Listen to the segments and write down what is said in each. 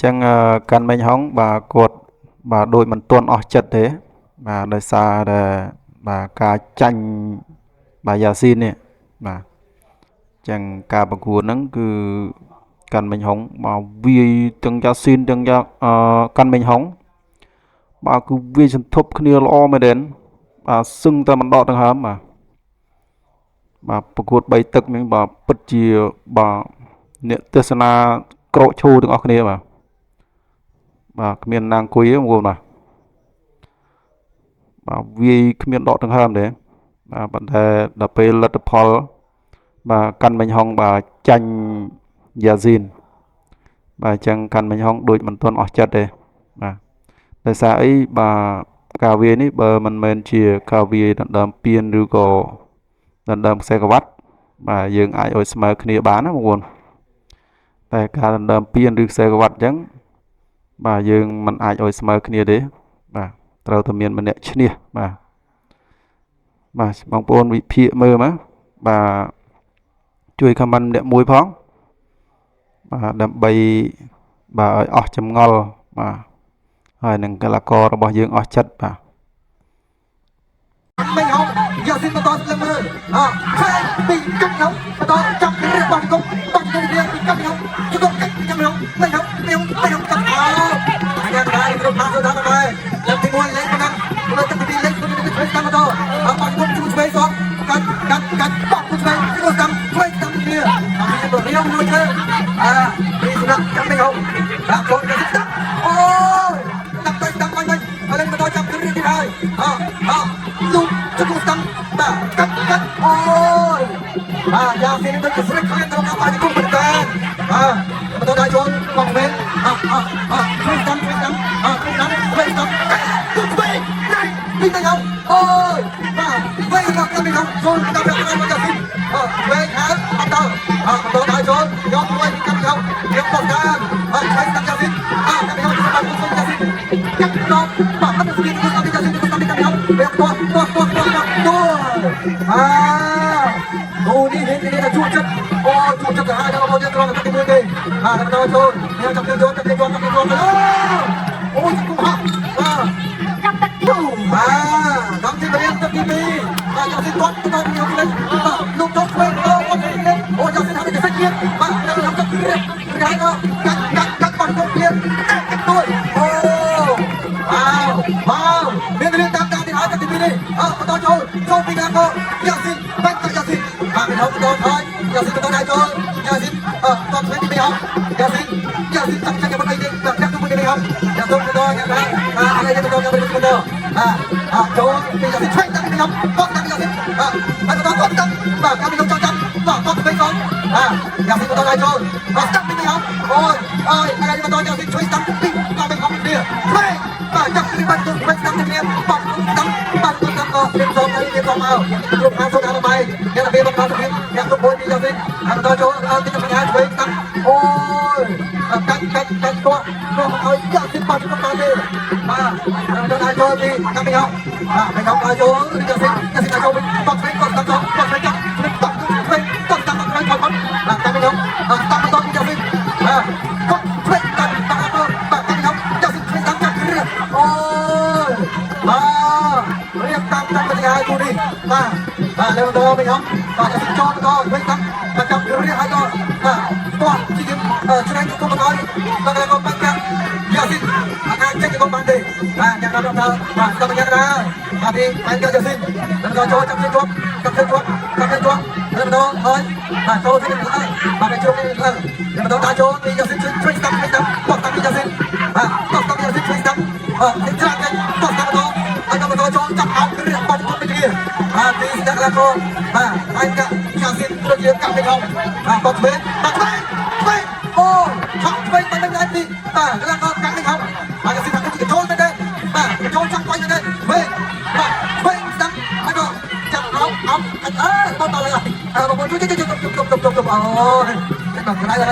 ចឹងកាន់មិញហងបាទគាត់បាទដូចមិនទាន់អស់ចិត្តទេបាទដោយសារតែបាទការចាញ់បាទយ៉ាស៊ីននេះបាទចឹងការប្រកួតហ្នឹងគឺកាន់មិញហងបាទវាយទាំងយ៉ាស៊ីនទាំងកាន់មិញហងបាទគឺវាយសន្ធប់គ្នាល្អមែនទែនបាទសឹងតែមិនដកដង្ហើមបាទប្រកួត3ទឹកនេះបាទពិតជាបាទអ្នកទេសនាក្រោកឈូទាំងអស់គ្នាបាទគ្មានណាអង្គុយទេបងប្អូនបាទវាយគ្មានដកដង្ហើមទេបាទប៉ុន្តែដល់ពេលលទ្ធផលបាទកាន់មិញហងបាទចាញ់យ៉ាស៊ីនបាទអញ្ចឹងកាន់មិញហងដូចមិនទាន់អស់ចិត្តទេបាទដោយសារអីបាទការវាយនេះបើមិនមែនជាការវាយដណ្ដើមពានឬក៏ដណ្ដើមខ្សែក្រវ៉ាត់បាទយើងអាចឲ្យស្មើគ្នាបានណាបងប្អូនតែការដណ្ដើមពានឬខ្សែក្រវ៉ាត់អញ្ចឹងបាទយើងមិនអាចឲ្យស្មើគ្នាទេបាទត្រូវតែមានម្នាក់ឈ្នះបាទបងប្អូនវិភាគមើលមកបាទជួយខមមិនម្នាក់មួយផងបាទដើម្បីបាទឲ្យអស់ចម្ងល់បាទហើយនឹងកីឡាកររបស់យើងអស់ចិត្តបាទមិនហងយកស៊ីបន្តលើមើលខ្សែពីកាត់ហងបន្តចាប់រៀបបងគុំបងគុំរៀបពីកាត់ហងជុំកាត់ចាំហងមិនហងកាត់អាយ៉ាដែរគ្រប់មកទៅដល់ហើយលើកទី1លេខប៉ុណ្ណឹងលើកទី2លេខប៉ុណ្ណឹងទៅតាមទៅបងគុំជួយស្វែងសងកាត់បងគុំស្វែងទៅតាមស្វែងតាមគ្នាអានេះទៅរៀងមួយទៅពីស្នាក់ចាំមិនហងដាក់ចូលទៅស្ដាប់អូដាក់ទៅដាក់បាញ់ហើយបន្តចាប់រៀបទៀតហើយលុបជុំស្ដាំបាទកាត់អូយយ៉ាស៊ីនទៅស្រីខាងទៅតាមបាយគុំបន្តបន្តដល់ចូលបងវិញជួយស្ដាំជួយស្ដាំវិញនេះទៅអូយបាទវិញមកទៅនេះចូលតាមដល់មកយ៉ាស៊ីនវិញហើយអត់ដល់បន្តដល់ចូលយកមួយកាត់យករៀបបោះតាមវិញតាមយ៉ាស៊ីនតាមយកទៅបាយគុំយ៉ាស៊ីនកាត់ដល់បាទអត់ស្គីទៅតាមយ៉ាស៊ីនទៅតាមយកវាបោះអូនេះហេតុនេះជួបចិត្តអូជួបចិត្តទៅហើយដល់មកយើងត្រង់ទៅទី1ទេដល់ចូលនេះចាប់ទៅចូលអូយគុំហក់ចាប់ទឹកយូដល់ទីរៀនទៅទី2យកទីគាត់ទៅយកលេងលោកទៅធ្វើអូយកទីថាទៅសាច់ទៀតបាទដល់ទៅទីរៀនគេក៏កាត់បាត់ទៅទៀតកាត់ទួយអូមានរឿងតាមការទីហើយទៅទី2នេះបន្តចូលពីខាងក៏យ៉ាស៊ីនបាច់ទៅយ៉ាស៊ីនបាទទៅដល់ហើយយ៉ាស៊ីនទៅដល់ចូលយ៉ាស៊ីនតទៅទី2ហ៎យ៉ាស៊ីនតាមចាក់បាត់អីទេតាមចាក់ទៅទី2ហ៎យ៉ាទៅដល់យ៉ាងណាអីទៅដល់យ៉ាងទៅចូលពីយ៉ាស៊ីនឆ្វេងតាមទីហ៎គាត់តាមយ៉ាស៊ីនហើយទៅគាត់តាមបាទកម្មវិធីចង់ចាប់គាត់ទៅផងយ៉ាស៊ីនទៅដល់ចូលស្ដាប់ទី2ហ៎អូយអីទៅដល់យ៉ាស៊ីនឆ្វេងតាមទីបាទទៅផងគ្នាឆ្វេងបាទចាប់ទីបាត់ទៅឆ្វេងតាមគ្នាបាត់តាមក៏រៀបចំឲ្យរៀបចំមកលោកខាងសុខអនាម័យអ្នករបៀបរបស់សុខភាពអ្នកទៅមួយពីយ៉ាស៊ីនហើយបន្តចូលទីបញ្ញាឆ្វេងតាមអូយកាត់គាត់មកឲ្យយ៉ាស៊ីនបាត់ទៅបានទេបាទដល់ចូលពីកម្មវិធីបាទមិនដល់ចូលយ៉ាស៊ីនចូលបាត់ឆ្វេងគាត់តាមគាត់ឆ្វេងចាប់ឆ្វេងគាត់តាមគាត់គាត់បាទកម្មវិធីតាមបន្តពីយ៉ាស៊ីនគាត់ឆ្វេងតាមបាទកម្មវិធីយ៉ាស៊ីនឆ្វេងតាមចាប់រៀបអូយរៀបតាមបរិយាយគូនេះបាទលើដល់វិញហ៎បាទយ៉ាស៊ីនចូលដល់វិញតាមចាប់រៀបហើយដល់បាទជាឆ្នៃគុំមកដល់ក៏បាច់យ៉ាស៊ីនអាចចេញទៅបានទេបាទយ៉ាងដល់បាទសម្រាប់យ៉ាងណាបាទពីបាញ់យ៉ាស៊ីនដល់ចូលចាប់ជាប់ហើយបាទចូលទៅហើយបាទចូលទៅហើយដល់ចូលពីយ៉ាស៊ីនជួយស្ដាប់បោះតាមយ៉ាស៊ីនបាទបោះតាមយ៉ាស៊ីនជួយស្ដាប់ទីច្រាក់បោះតាមដល់ហើយដល់ចូលចាប់អោបរៀបបាត់ទៅពីគ្នាបាទទីស្ដាប់ឡើងបាទហើយយ៉ាស៊ីនត្រូវជាកាប់ទៅហងបោះឆ្វេងអូឆក់ឆ្វេងទៅមិនដែរទីបាទកន្លងកាត់ទៅហងហើយយ៉ាស៊ីនថាទៅចូលទៅដែរបាទចូលចាប់បាញ់ទៅដែរវិញបាទវិញស្ដាប់ហើយក៏ចាប់អោបបោះដល់ហើយបងជួយអូយចេញមកក្រៅហើយ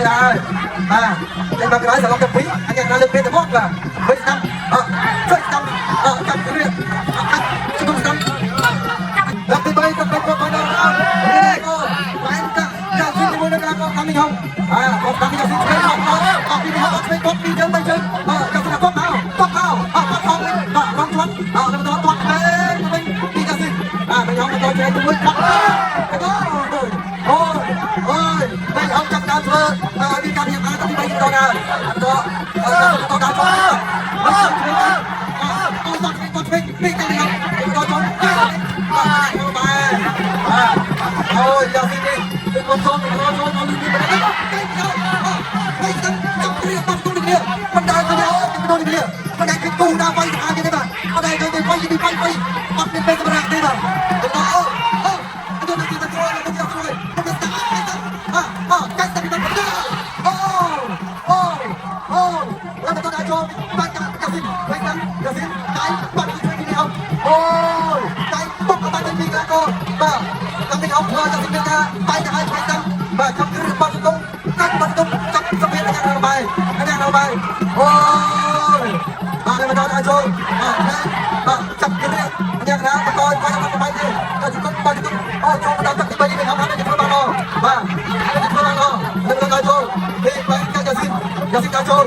បាទចេញមកក្រៅសឡប់ទៅពីអញណាលើកពេលទៅមកបាទវិញស្ដាប់ជួយស្ដាប់ចាប់រៀបជួយស្ដាប់ដល់ទី3ទៅគាត់បានដល់នេះក៏បានកាយ៉ាស៊ីនជាមួយនឹងកម្មវិធីហងគាត់កម្មវិធីឆ្វេងអត់ពី họ bắt về con đi chân tay chân cho sự là con nào bắt con lên con chuột làm đó toàn mình đi ra xin mình không có chơi chúng mình bắt ôi đây ông trong đám thơ đi can hiệp ai đi bay đâu nào đó đám thơ con mình đi can hiệp đó trốn ôi giờ xin đi đừng con trốn nó đi bên đấy đây chẳng kia tập trung được kia mình đang cái đó cái đôi kia mình đang cái cù đang quay thang như thế mà ở đây cái quay đi quay bắt lên bên cái thế mà đó cái đôi kia mình rồi mình rồi mình cái gì mình làm tôi đã cho bạn cả xin cái bạn chơi đi không cái bốc của bạn đi ra cô và mình học rồi cho mình ra tay hai và trong cái bắn tung trong sân biết anh đang đâu bay ôi đây mà đó đã chơi chặt cái này anh đang đá mà coi quay nó bay đi cho chúng tôi bắn tung cho nó tập bay đi không để cho nó bao và cho nó lên cái chơi thì phải cái giờ xin cái chơi chơi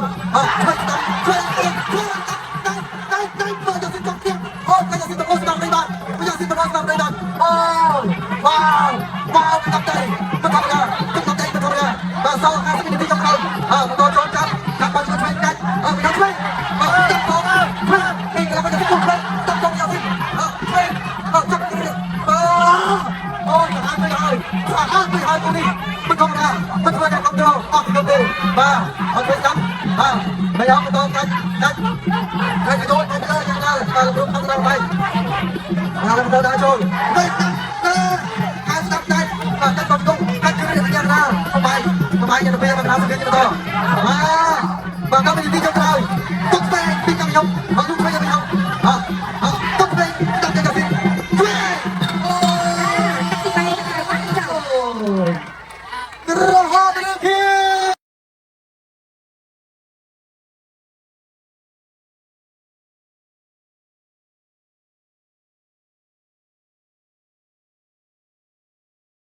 cái giờ xin tập ôn tập đây bạn bây giờ xin tập ôn tập đây bạn wow cái tập đây mình không ra và sau 2 phút đi trong không một đôi trốn tránh các bạn sẽ chuyển cách mình không chuyển tập có mình là cái cuộc đấy tập trong giao dịch chuyển chấp đi ôi cả 22 phút đi mình không ra mình vừa nhận không đâu không được và ở bên trong bây giờ mình tôi cách cái thôi cái đây ra là đúng không đâu đây là mình đã rồi đây cái tập đây và cái tập công cái kia ra không bay cho nó bây giờ mình làm cái gì đó